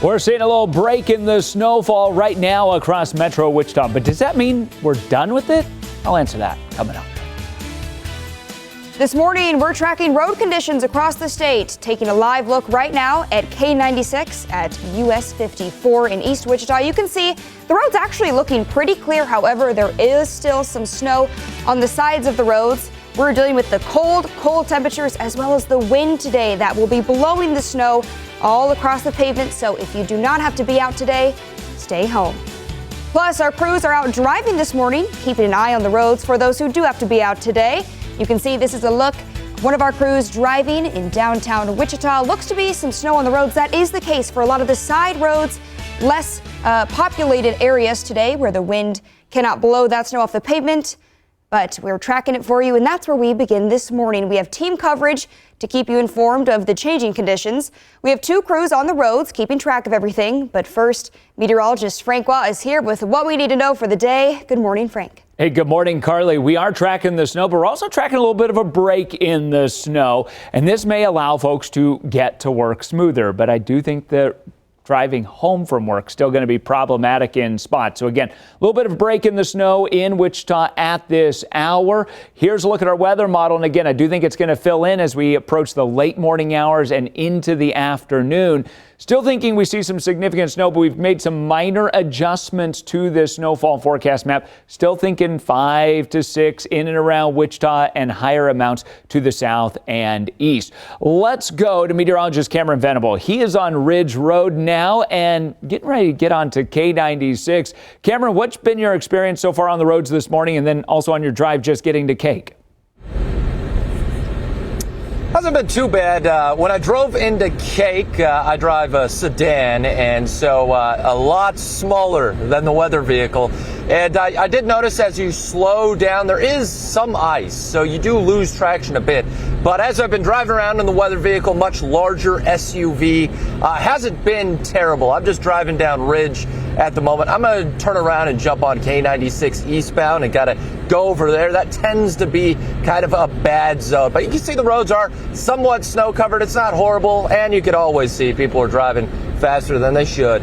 We're seeing a little break in the snowfall right now across Metro Wichita, but does that mean we're done with it? I'll answer that coming up. This morning, we're tracking road conditions across the state, taking a live look right now at K96 at US 54 in East Wichita. You can see the road's actually looking pretty clear. However, there is still some snow on the sides of the roads. We're dealing with the cold temperatures as well as the wind today that will be blowing the snow all across the pavement. So if you do not have to be out today, stay home. Plus, our crews are out driving this morning, keeping an eye on the roads for those who do have to be out today. You can see this is a look. One of our crews driving in downtown Wichita. Looks to be some snow on the roads. That is the case for a lot of the side roads, less populated areas today where the wind cannot blow that snow off the pavement. But we're tracking it for you, and that's where we begin this morning. We have team coverage to keep you informed of the changing conditions. We have two crews on the roads keeping track of everything. But first, meteorologist Frank Waugh is here with what we need to know for the day. Good morning, Frank. Hey, good morning, Carly. We are tracking the snow, but we're also tracking a little bit of a break in the snow. And this may allow folks to get to work smoother. But I do think that driving home from work still going to be problematic in spots. So again, a little bit of a break in the snow in Wichita at this hour. Here's a look at our weather model. And again, I do think it's going to fill in as we approach the late morning hours and into the afternoon. Still thinking we see some significant snow, but we've made some minor adjustments to this snowfall forecast map. Still thinking 5 to 6 in and around Wichita and higher amounts to the south and east. Let's go to meteorologist Cameron Venable. He is on Ridge Road now and getting ready to get on to K96. Cameron, what's been your experience so far on the roads this morning and then also on your drive just getting to Cake? Hasn't been too bad. When I drove into Cake, I drive a sedan, and so a lot smaller than the weather vehicle. And I did notice as you slow down, there is some ice, so you do lose traction a bit. But as I've been driving around in the weather vehicle, much larger SUV, hasn't been terrible. I'm just driving down Ridge at the moment. I'm going to turn around and jump on K96 eastbound and got to go over there. That tends to be kind of a bad zone. But you can see the roads are somewhat snow covered. It's not horrible. And you can always see people are driving faster than they should.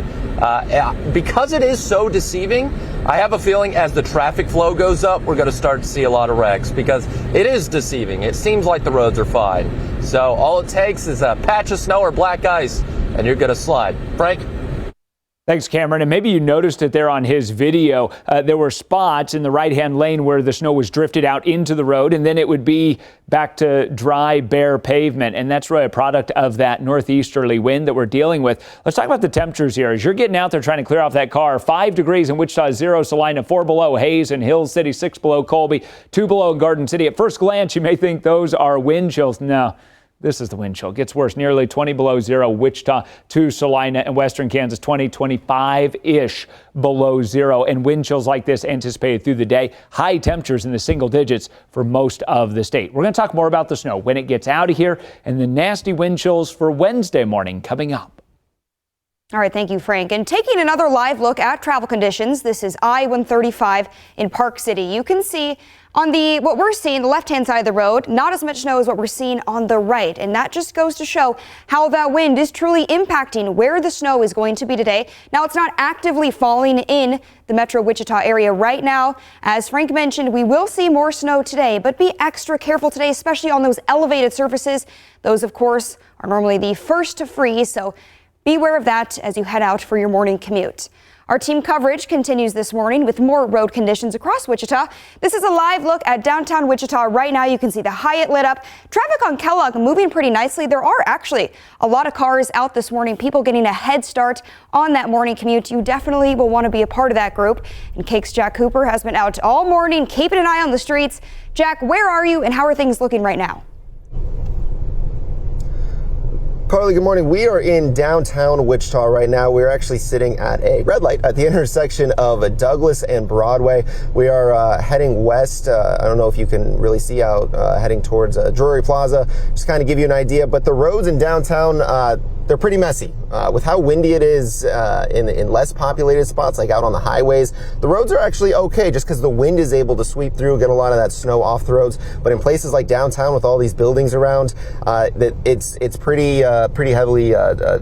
Because it is so deceiving, I have a feeling as the traffic flow goes up, we're going to start to see a lot of wrecks because it is deceiving. It seems like the roads are fine. So all it takes is a patch of snow or black ice and you're going to slide. Frank? Thanks, Cameron. And maybe you noticed it there on his video. There were spots in the right-hand lane where the snow was drifted out into the road, and then it would be back to dry, bare pavement. And that's really a product of that northeasterly wind that we're dealing with. Let's talk about the temperatures here. As you're getting out there trying to clear off that car, 5 degrees in Wichita, 0 Salina, 4 below Hayes and Hills City, 6 below Colby, 2 below Garden City. At first glance, you may think those are wind chills. No. This is the wind chill. It gets worse. Nearly 20 below 0, Wichita to Salina and western Kansas, 25-ish below 0. And wind chills like this anticipated through the day. High temperatures in the single digits for most of the state. We're going to talk more about the snow when it gets out of here and the nasty wind chills for Wednesday morning coming up. All right, thank you, Frank. And taking another live look at travel conditions, this is I-135 in Park City. You can see on what we're seeing, the left-hand side of the road, not as much snow as what we're seeing on the right. And that just goes to show how that wind is truly impacting where the snow is going to be today. Now, it's not actively falling in the Metro Wichita area right now. As Frank mentioned, we will see more snow today, but be extra careful today, especially on those elevated surfaces. Those, of course, are normally the first to freeze. So be aware of that as you head out for your morning commute. Our team coverage continues this morning with more road conditions across Wichita. This is a live look at downtown Wichita right now. You can see the Hyatt lit up. Traffic on Kellogg moving pretty nicely. There are actually a lot of cars out this morning, people getting a head start on that morning commute. You definitely will want to be a part of that group. And Cake's Jack Cooper has been out all morning, keeping an eye on the streets. Jack, where are you and how are things looking right now? Carly, good morning. We are in downtown Wichita right now. We're actually sitting at a red light at the intersection of Douglas and Broadway. We are heading west. I don't know if you can really see out heading towards Drury Plaza. Just kind of give you an idea. But the roads in downtown they're pretty messy. With how windy it is in less populated spots, like out on the highways, the roads are actually okay just because the wind is able to sweep through, get a lot of that snow off the roads. But in places like downtown with all these buildings around, it's pretty heavily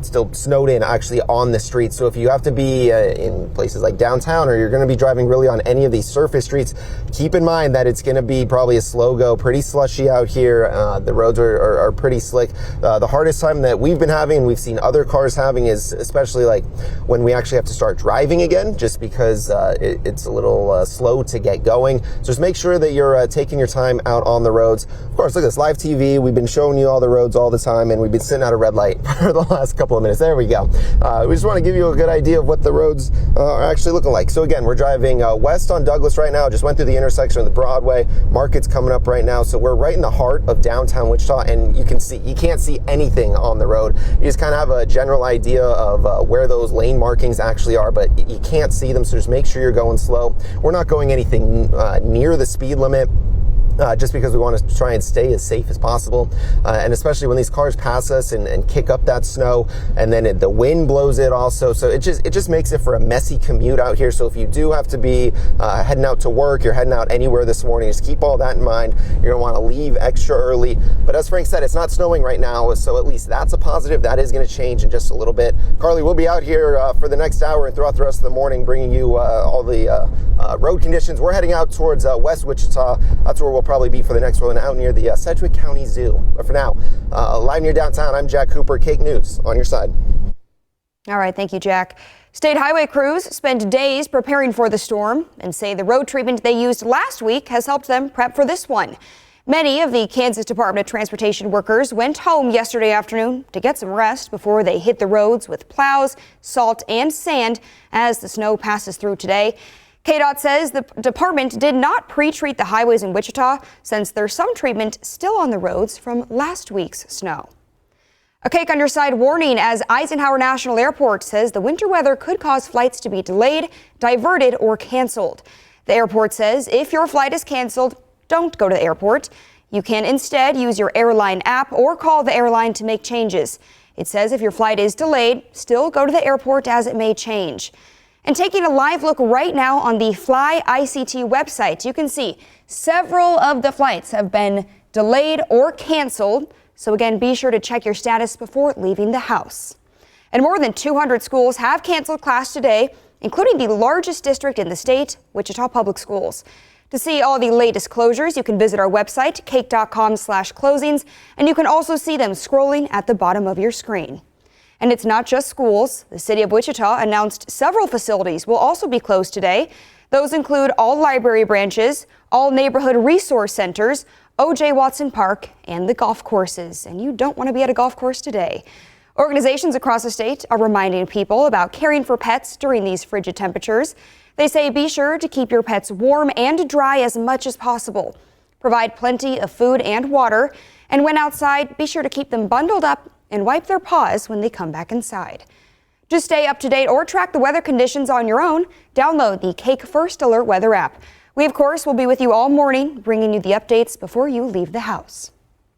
still snowed in actually on the streets. So if you have to be in places like downtown, or you're going to be driving really on any of these surface streets, keep in mind that it's going to be probably a slow go, pretty slushy out here. The roads are pretty slick. The hardest time that we've been having, and we've seen other cars having, is especially like when we actually have to start driving again, just because it's a little slow to get going. So just make sure that you're taking your time out on the roads. Of course, look at this live TV. We've been showing you all the roads all the time, and we've been sitting at a red light for the last couple of minutes. There we go. We just want to give you a good idea of what the roads are actually looking like. So again, we're driving west on Douglas right now. Just went through the intersection of the Broadway. Market's coming up right now. So we're right in the heart of downtown Wichita, and you can't see anything on the road. You just kind of have a general idea of where those lane markings actually are, but you can't see them. So just make sure you're going slow. We're not going anything near the speed limit. Just because we want to try and stay as safe as possible. And especially when these cars pass us and kick up that snow, and then the wind blows it also. So it just makes it for a messy commute out here. So if you do have to be heading out to work, you're heading out anywhere this morning, just keep all that in mind. You're going to want to leave extra early. But as Frank said, it's not snowing right now, so at least that's a positive. That is going to change in just a little bit. Carly, we'll be out here for the next hour and throughout the rest of the morning, bringing you all the road conditions. We're heading out towards West Wichita. That's where we'll probably be for the next one, out near the Sedgwick County Zoo. But for now, live near downtown, I'm Jack Cooper, Cake News, on your side. All right, thank you, Jack. State highway crews spent days preparing for the storm and say the road treatment they used last week has helped them prep for this one. Many of the Kansas Department of Transportation workers went home yesterday afternoon to get some rest before they hit the roads with plows, salt, and sand as the snow passes through today. KDOT says the department did not pre-treat the highways in Wichita since there's some treatment still on the roads from last week's snow. A cake on your side warning as Eisenhower National Airport says the winter weather could cause flights to be delayed, diverted, or canceled. The airport says if your flight is canceled, don't go to the airport. You can instead use your airline app or call the airline to make changes. It says if your flight is delayed, still go to the airport as it may change. And taking a live look right now on the Fly ICT website, you can see several of the flights have been delayed or canceled. So again, be sure to check your status before leaving the house. And more than 200 schools have canceled class today, including the largest district in the state, Wichita Public Schools. To see all the latest closures, you can visit our website, cake.com/closings, and you can also see them scrolling at the bottom of your screen. And it's not just schools. The city of Wichita announced several facilities will also be closed today. Those include all library branches, all neighborhood resource centers, O.J. Watson Park, and the golf courses. And you don't want to be at a golf course today. Organizations across the state are reminding people about caring for pets during these frigid temperatures. They say be sure to keep your pets warm and dry as much as possible. Provide plenty of food and water. And when outside, be sure to keep them bundled up and wipe their paws when they come back inside. To stay up to date or track the weather conditions on your own, download the Cake First Alert weather app. We, of course, will be with you all morning, bringing you the updates before you leave the house.